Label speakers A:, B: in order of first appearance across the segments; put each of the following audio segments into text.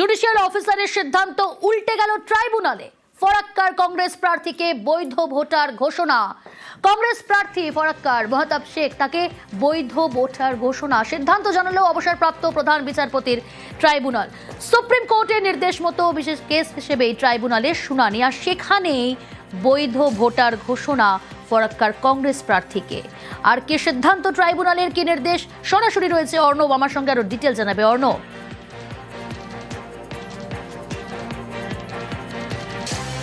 A: Judicial অফিসারের সিদ্ধান্ত উল্টে গেল ট্রাইব্যুনালে। ফরাক্কার কংগ্রেস প্রার্থীকে বৈধ ভোটার ঘোষণা। কংগ্রেস প্রার্থী ফরাক্কার মহতাব শেখ তাকে বৈধ ভোটার ঘোষণা সিদ্ধান্ত জানালো অবসরপ্রাপ্ত প্রধান বিচারপতির ট্রাইব্যুনাল। সুপ্রিম কোর্টের নির্দেশ মতো বিশেষ কেস হিসেবে ট্রাইব্যুনালের শুনানি, আর সেখানেই বৈধ ভোটার ঘোষণা ফরাক্কার কংগ্রেস প্রার্থীকে। আর কি সিদ্ধান্ত ট্রাইব্যুনালের, কি নির্দেশ, সরাসরি রয়েছে অর্ণব আমার সঙ্গে, আরো ডিটেল জানাবে অর্ণব।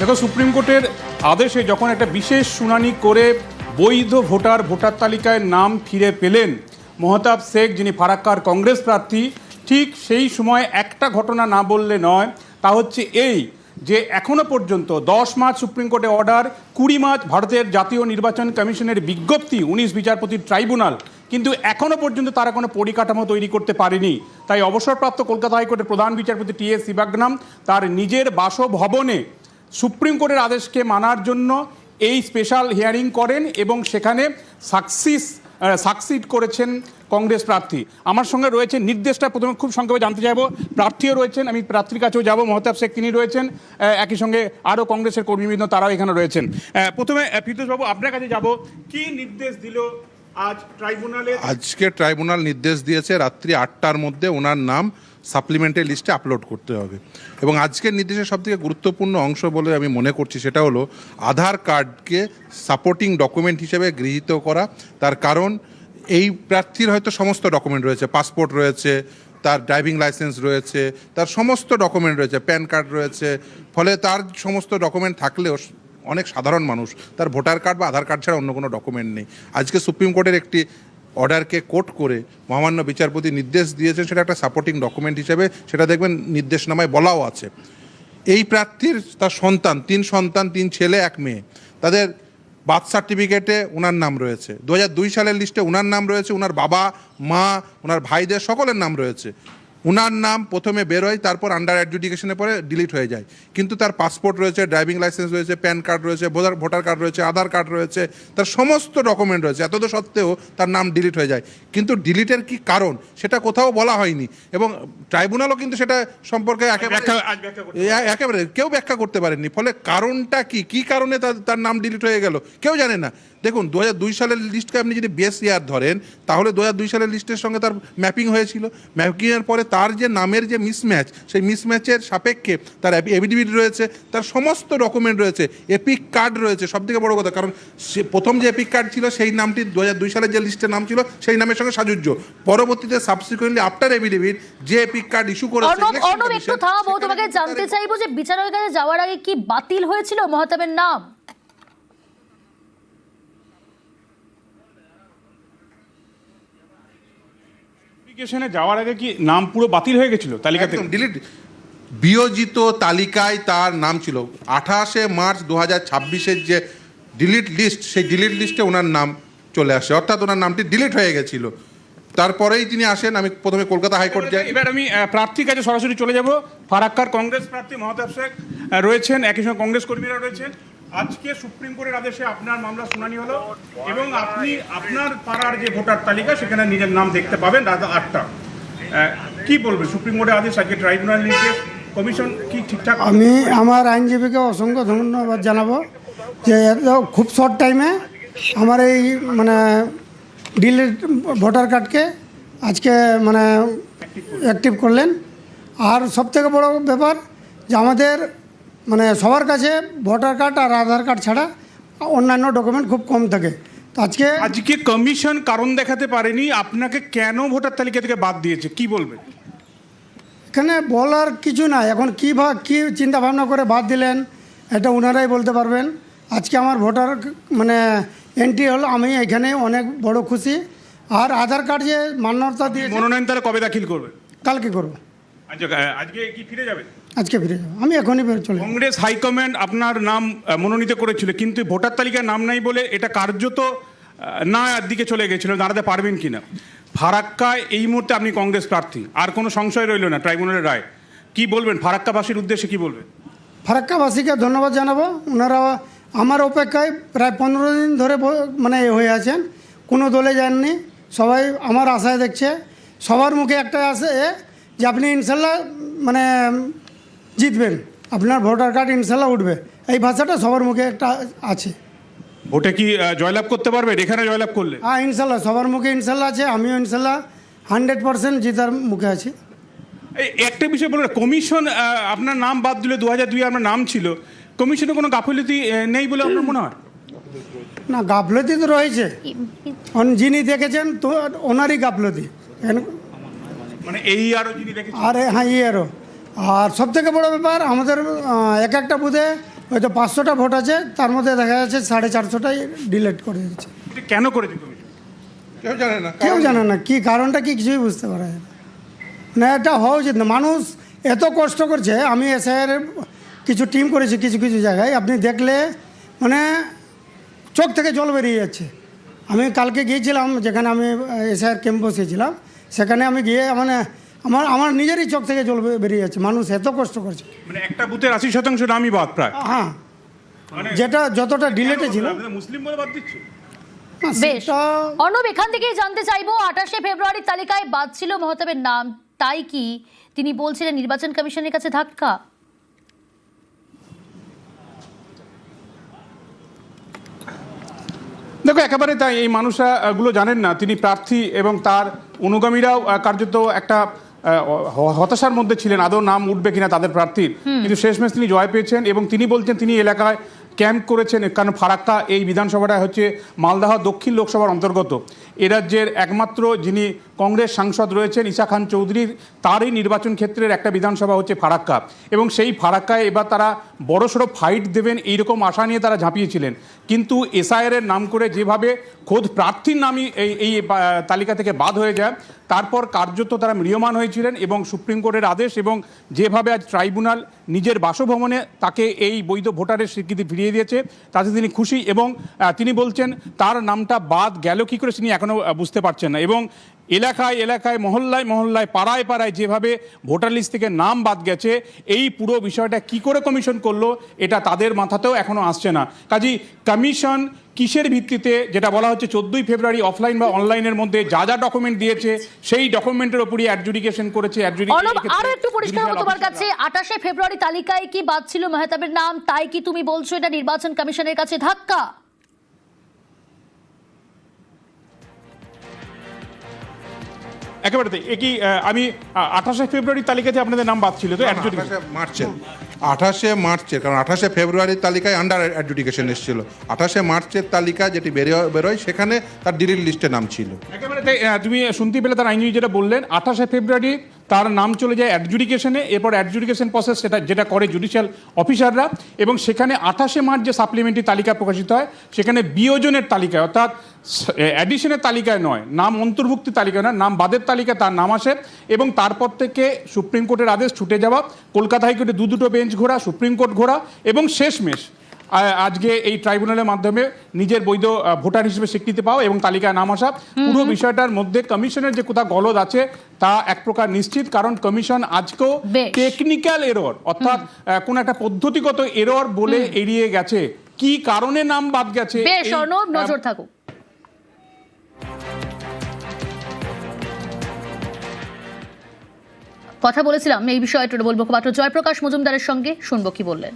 B: দেখো, সুপ্রিম কোর্টের আদেশে যখন একটা বিশেষ শুনানি করে বৈধ ভোটার তালিকায় নাম ফিরে পেলেন মহতাব শেখ, যিনি ফারাক্কার কংগ্রেস প্রার্থী, ঠিক সেই সময় একটা ঘটনা না বললে নয়। তা হচ্ছে এই যে এখনো পর্যন্ত 10 মার্চ সুপ্রিম কোর্টে অর্ডার, 20 মার্চ ভারতের জাতীয় নির্বাচন কমিশনের বিজ্ঞপ্তি, 19 বিচারপতির ট্রাইব্যুনাল, কিন্তু এখনো পর্যন্ত তারা কোনো পরিকাঠামো তৈরি করতে পারেনি। তাই অবসরপ্রাপ্ত কলকাতা হাইকোর্টের প্রধান বিচারপতি টি এস শিবাগ্রাম তার নিজের বাসভবনে সুপ্রিম কোর্টের আদেশকে মানার জন্য এই স্পেশাল হিয়ারিং করেন এবং সেখানে সাকসিড করেছেন কংগ্রেস প্রার্থী। আমার সঙ্গে রয়েছে নির্দেশটা প্রথমে খুব সংক্ষেপে জানতে চাইবো। প্রার্থীও রয়েছেন, আমি প্রার্থীর কাছেও যাব। মহতাব শেখ তিনি রয়েছেন, একই সঙ্গে আরও কংগ্রেসের কর্মীবৃন্দ তারাও এখানে রয়েছেন। প্রথমে ফিরদৌসবাবু, আপনার কাছে যাব। কি নির্দেশ দিল আজ ট্রাইব্যুনালে?
C: আজকে ট্রাইব্যুনাল নির্দেশ দিয়েছে রাত্রি 8টার মধ্যে ওনার নাম সাপ্লিমেন্টারি লিস্টে আপলোড করতে হবে। এবং আজকের নির্দেশের সবথেকে গুরুত্বপূর্ণ অংশ বলে আমি মনে করছি সেটা হলো আধার কার্ডকে সাপোর্টিং ডকুমেন্ট হিসেবে গৃহীত করা। তার কারণ এই প্রার্থীর হয়তো সমস্ত ডকুমেন্ট রয়েছে, পাসপোর্ট রয়েছে, তার ড্রাইভিং লাইসেন্স রয়েছে, তার সমস্ত ডকুমেন্ট রয়েছে, প্যান কার্ড রয়েছে, ফলে তার সমস্ত ডকুমেন্ট থাকলেও অনেক সাধারণ মানুষ তার ভোটার কার্ড বা আধার কার্ড ছাড়া অন্য কোনো ডকুমেন্ট নেই। আজকে সুপ্রিম কোর্টের একটি অর্ডারকে কোর্ট করে মহামান্য বিচারপতি নির্দেশ দিয়েছেন, সেটা একটা সাপোর্টিং ডকুমেন্ট হিসেবে, সেটা দেখবেন নির্দেশনামায় বলাও আছে। এই প্রার্থীর তার সন্তান, 3 সন্তান, 3 ছেলে 1 মেয়ে, তাদের বার্থ সার্টিফিকেটে ওনার নাম রয়েছে, 2002 সালের লিস্টে ওনার নাম রয়েছে, ওনার বাবা মা ওনার ভাইদের সকলের নাম রয়েছে। ওনার নাম প্রথমে বেরোয়, তারপর আন্ডার অ্যাডজুডিকেশনের পরে ডিলিট হয়ে যায়, কিন্তু তার পাসপোর্ট রয়েছে, ড্রাইভিং লাইসেন্স রয়েছে, প্যান কার্ড রয়েছে, ভোটার কার্ড রয়েছে, আধার কার্ড রয়েছে, তার সমস্ত ডকুমেন্ট রয়েছে। এত সত্ত্বেও তার নাম ডিলিট হয়ে যায়, কিন্তু ডিলিটের কি কারণ সেটা কোথাও বলা হয়নি এবং ট্রাইব্যুনালও কিন্তু সেটা সম্পর্কে একেবারে কেউ ব্যাখ্যা করতে পারেননি। ফলে কারণটা কি কারণে তার নাম ডিলিট হয়ে গেল কেউ জানে না। দেখুন, 2002 সালের লিস্টকে আপনি যদি বেস ইয়ার ধরেন, তাহলে 2002 সালের লিস্টের সঙ্গে তার ম্যাপিং হয়েছিল। ম্যাপিংয়ের পরে তার যে নামের যে মিসম্যাচ, সেই মিসম্যাচের সাপেক্ষে তার এফিডেভিট রয়েছে, তার সমস্ত ডকুমেন্ট রয়েছে, এপিক কার্ড রয়েছে। সবথেকে বড় কথা, কারণ সে প্রথম যে এপিক কার্ড ছিল সেই নামটি 2002 সালের যে লিস্টের নাম ছিল সেই নামের সঙ্গে সাজুজ্য। পরবর্তীতে সাবসিকুয়েন্টলি আফটার এফিডেভিট যে এপিক কার্ড ইস্যু করেছে।
A: একটু থামাবো, তোমাকে জানতে চাইবো যে বিচারকের কাছে যাওয়ার আগে কি বাতিল হয়েছিল মহতাবের নাম?
B: যাওয়ার আগে কি নাম পুরো বাতিল হয়ে গেছিল তালিকা থেকে?
C: ডিলিট, বিয়োজিত তালিকায় তার নাম ছিল। 28 মার্চ 2026-এর যে ডিলিট লিস্ট, সেই ডিলিট লিস্টে ওনার নাম চলে আসে, অর্থাৎ ওনার নামটি ডিলিট হয়ে গেছিল। তারপরেই তিনি আসেন। আমি প্রথমে কলকাতা হাইকোর্ট যাই।
B: এবার আমি প্রার্থীর কাছে সরাসরি চলে যাব। ফারাক্কার কংগ্রেস প্রার্থী মহতাব শেখ রয়েছেন, একই সঙ্গে কংগ্রেস কর্মীরা রয়েছেন। আজকে সুপ্রিম কোর্টের আদেশে আপনার মামলা শুনানি হলো এবং আপনি আপনার পাড়ার যে ভোটার তালিকা সেখানে নিজের নাম দেখতে পাবেন রাত 8টা। কি বলবেন? সুপ্রিম কোর্টের আদেশ, আজকে ট্রাইব্যুনাল নির্দেশ, কমিশন কি ঠিকঠাক?
D: আমি আমার আইনজীবীকে অসংখ্য ধন্যবাদ জানাবো যে খুব শর্ট টাইমে আমার এই ডিলিট ভোটার কার্ডকে আজকে অ্যাক্টিভ করলেন। আর সবথেকে বড় ব্যাপার যে আমাদের সবার কাছে ভোটার কার্ড আর আধার কার্ড ছাড়া অন্যান্য ডকুমেন্ট খুব কম থাকে। তো আজকে
B: কমিশন কারণ দেখাতে পারেনি, আপনাকে কেন ভোটার তালিকা থেকে বাদ দিয়েছে কি বলবেন?
D: এখানে বলার কিছু নাই। এখন কী চিন্তা ভাবনা করে বাদ দিলেন এটা ওনারাই বলতে পারবেন। আজকে আমার ভোটার এন্ট্রি হলো, আমি এখানে অনেক বড় খুশি। আর আধার কার্ড যে মান্যতা দিয়ে
B: মনোনয়ন তাহলে কবে দাখিল করবেন?
D: কালকে করবো।
B: আজকে কি ফিরে যাবেন?
D: আজকে ফিরে যাবো, আমি এখনই চলে।
B: কংগ্রেস হাইকমান্ড আপনার নাম মনোনীত করেছিল, কিন্তু ভোটার তালিকায় নাম নাই বলে এটা কার্যত না দিকে চলে গেছিল, দাঁড়াতে পারবেন কিনা? ফারাক্কায় এই মুহূর্তে আপনি কংগ্রেস প্রার্থী, আর কোনো সংশয় রইল না ট্রাইব্যুনালের রায়। কি বলবেন ফারাক্কাবাসীর উদ্দেশ্যে, কি বলবেন?
D: ফারাক্কাবাসীকে ধন্যবাদ জানাবো। ওনারা আমার অপেক্ষায় প্রায় 15 দিন ধরে হয়ে আছেন, কোনো দলে যাননি। সবাই আমার আশায় দেখছে। সবার মুখে একটা আছে যে আপনি ইনশাল্লাহ মানে জিতবেন, আপনার ভোটার কার্ড ইনশাল্লাহ উঠবে, এই ভাষাটা সবার মুখে একটা আছে।
B: ভোটে কি জয়লাভ করতে পারবেন এখানে জয়লাভ করলে?
D: হ্যাঁ ইনশাল্লাহ, সবার মুখে ইনশাল্লাহ আছে, আমিও ইনশাল্লাহ 100% জিতার মুখে আছি।
B: এই একটা বিষয় বলুন, কমিশন আপনার নাম বাদ দিলে 2002 আপনার নাম ছিল, কমিশনে কোনো গাফিলতি নেই বলে আপনার মনে হয়?
D: না, গাফলতি তো রয়েছে, যিনি দেখেছেন তো ওনারই গাফলতি,
B: মানে এই আরও যিনি দেখেছেন।
D: আর হ্যাঁ আরও। আর সব থেকে বড়ো ব্যাপার, আমাদের এক একটা বুথে হয়তো 500টা ভোট আছে, তার মধ্যে দেখা যাচ্ছে 450টাই ডিলিট করে দিচ্ছে।
B: এটা কেন করেছে কমিশন?
C: কেউ জানে না,
D: কেউ জানে না কি কারণটা, কি কিছুই বুঝতে পারে না। না, এটা হওয়া উচিত না। মানুষ এত কষ্ট করছে, আমি এসআইআর কিছু টিম করেছি কিছু কিছু জায়গায়, আপনি দেখলে মানে চোখ থেকে জল বেরিয়ে যাচ্ছে। আমি কালকে গিয়েছিলাম যেখানে আমি এসআইআর ক্যাম্প বসেছিলাম, সেখানে আমি গিয়ে মানে আমার নিজেরই চোখ থেকে জল বেরিয়ে যাচ্ছে, মানুষ এত কষ্ট করছে।
B: মানে একটা বুথের 80% নামই বাদ প্রায়।
D: হ্যাঁ, যেটা যতটা ডিলেটে ছিল।
B: মুসলিম বলে বাদ দিচ্ছে।
A: বেশ, অর্ণব, এখান থেকেই জানতে চাইবো, 28শে ফেব্রুয়ারির তালিকায় বাদ ছিল মহতাবের নাম, তাই কি তিনি বলছিলেন নির্বাচন কমিশনের কাছে ধাক্কা?
B: দেখো, একেবারে তাই। এই মানুষরা গুলো জানেন না তিনি প্রার্থী, এবং তার অনুগামীরাও কার্যত একটা হতাশার মধ্যে ছিলেন আদৌ নাম উঠবে কিনা তাদের প্রার্থীর। কিন্তু শেষমেশ তিনি জয় পেয়েছেন, এবং তিনি বলছেন তিনি এলাকায় ক্যাম্প করেছেন, কারণ ফারাক্কা এই বিধানসভাটা হচ্ছে মালদহ দক্ষিণ লোকসভার অন্তর্গত। এ রাজ্যের একমাত্র যিনি কংগ্রেস সাংসদ রয়েছেন ইসা খান চৌধুরীর, তারই নির্বাচন ক্ষেত্রের একটা বিধানসভা হচ্ছে ফারাক্কা, এবং সেই ফারাক্কায় এবার তারা বড়সড় ফাইট দেবেন এইরকম আশা নিয়ে তারা ঝাঁপিয়েছিলেন। কিন্তু এসআইআর নাম করে যেভাবে খোদ প্রার্থীর নামই এই তালিকা থেকে বাদ হয়ে যায়, তারপর কার্যত তারা ম্রিয়মাণ হয়েছিলেন, এবং সুপ্রিম কোর্টের আদেশ এবং যেভাবে আজ ট্রাইব্যুনাল নিজের বাসভবনে তাকে এই বৈধ ভোটারের স্বীকৃতি ফিরিয়ে দিয়েছে, তাতে তিনি খুশি। এবং তিনি বলছেন তার নামটা বাদ গেল কী করে তিনি এখনও বুঝতে পারছেন না। এবং এলাকায় এলাকায়, মহল্লায় মহল্লায়, পাড়ায় পাড়ায় যেভাবে ভোটার লিস্ট থেকে নাম বাদ গেছে, এই পুরো বিষয়টা কি করে কমিশন করলো এটা তাদের মাথাতেও এখনও আসছে না। কাজেই কমিশন কিসের ভিত্তিতে, যেটা বলা হচ্ছে 14ই ফেব্রুয়ারি অফলাইন বা অনলাইনের মধ্যে যা যা ডকুমেন্ট দিয়েছে সেই ডকুমেন্টের উপরই অ্যাডজুডিকেশন করেছে।
A: আরো একটু পরিষ্কার হবো তোমার কাছে, 28শে ফেব্রুয়ারি তালিকায় কি বাদ ছিল মেহতাবের নাম, তাই কি তুমি বলছো এটা নির্বাচন কমিশনের কাছে ধাক্কা?
B: একেবারে তাই। কি আমি 28শে ফেব্রুয়ারি তালিকাতে আপনাদের নাম বাদ ছিল তো?
C: 28শে মার্চের, কারণ 28শে ফেব্রুয়ারির তালিকায় আন্ডার অ্যাডজুডিকেশন এসেছিল। 28শে মার্চের তালিকা যেটি বেরোয় সেখানে তার ডিলিট লিস্টে নাম ছিল।
B: একেবারে তাই। তুমি শুনতে পেলে তার আইনজীবী যেটা বললেন, 28শে ফেব্রুয়ারি তার নাম চলে যায় অ্যাডজুডিকেশনে, এরপর অ্যাডজুডিকেশন প্রসেস যেটা করে জুডিশিয়াল অফিসাররা, এবং সেখানে 28শে মার্চ যে সাপ্লিমেন্টারি তালিকা প্রকাশিত হয় সেখানে বিয়োজনের তালিকায়, অর্থাৎ অ্যাডিশনের তালিকায় নয়, নাম অন্তর্ভুক্তি তালিকায় নয়, নাম বাদের তালিকায় তার নাম আসে, এবং তারপর থেকে সুপ্রিম কোর্টের আদেশ ছুটে যাওয়া, কলকাতা হাইকোর্টে দুটো বেঞ্চ ঘোরা, সুপ্রিম কোর্ট ঘোরা, এবং শেষমেশ আজকে এই ট্রাইব্যুনালের মাধ্যমে নিজের বৈধ ভোটার হিসেবে স্বীকৃতি পাওয়া এবং তালিকায় নাম আসা। পুরো বিষয়টার মধ্যে কমিশনের যে কোথাও গলদ আছে তা এক প্রকার নিশ্চিত, কারণ কমিশন আজকেও টেকনিক্যাল এরর, অর্থাৎ কোন একটা পদ্ধতিগত এরর বলে এড়িয়ে গেছে। কি কারণে নাম বাদ গেছে,
A: বেশ অর্ণব, নজর থাকুক। কথা বলেছিলাম এই বিষয়টা বলবো মুখপাত্র জয়প্রকাশ মজুমদারের সঙ্গে, শুনবো কি বললেন।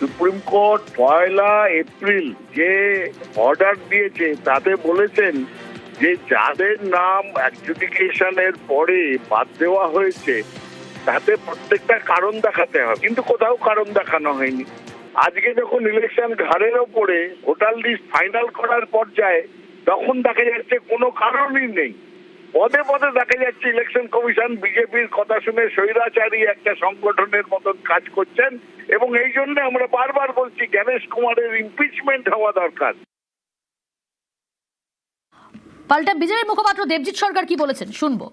E: সুপ্রিম কোর্ট 1 এপ্রিল যে অর্ডার দিয়েছে তাতে বলেছেন যে যাদের নাম অ্যাডজুডিকেশনের পরে বাদ দেওয়া হয়েছে তাতে প্রত্যেকটা কারণ দেখাতে হবে, কিন্তু কোথাও কারণ দেখানো হয়নি। আজকে যখন ইলেকশন ঘাড়ের ওপরে ভোটার লিস্ট ফাইনাল করার পর্যায়ে, তখন দেখা যাচ্ছে কোনো কারণই নেই। পদে পদে দেখা যাচ্ছে ইলেকশন কমিশন বিজেপির কথা শুনে স্বৈরাচারী একটা সংগঠনের মতন কাজ করছেন, এবং এই জন্য আমরা বারবার বলছি জ্ঞানেশ কুমারের ইমপিচমেন্ট হওয়া দরকার।
A: পাল্টা বিজেপির মুখপাত্র দেবজিৎ সরকার কি বলেছেন শুনবো।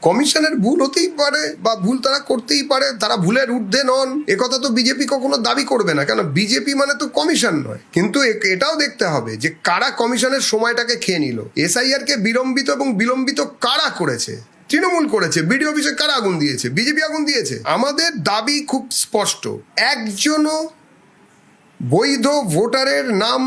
F: কমিশনের ভুল হতেই পারে বা ভুল তারা করতেই পারে, তারা ভুলের ঊর্ধ্বে নন একথা তো বিজেপি কখনো দাবি করবে না, কেন বিজেপি মানে তো কমিশন নয়। কিন্তু এটাও দেখতে হবে যে কারা কমিশনের সময়টাকে খেয়ে নিল। এসআইআর কে বিলম্বিত এবং বিলম্বিত কারা করেছে? তৃণমূল করেছে। বিডিও অফিসে কারা আগুন দিয়েছে? বিজেপি আগুন দিয়েছে। আমাদের দাবি খুব স্পষ্ট, একজনও বৈধ ভোটারের নাম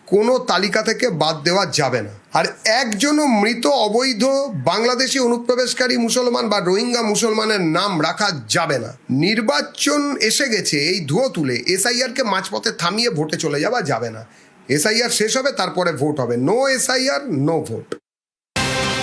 F: কোনো তালিকা থেকে বাদ দেওয়া যাবে না। আর একজনও মৃত অবৈধ বাংলাদেশি অনুপ্রবেশকারী মুসলমান বা রোহিঙ্গা মুসলমানের নাম রাখা যাবে না। নির্বাচন এসে গেছে, এই ধুয়ো তুলে এসআইআরকে মাঝপথে থামিয়ে ভোটে চলে যাওয়া যাবে না। এসআইআর শেষ হবে, তারপরে ভোট হবে। No SIR, no vote.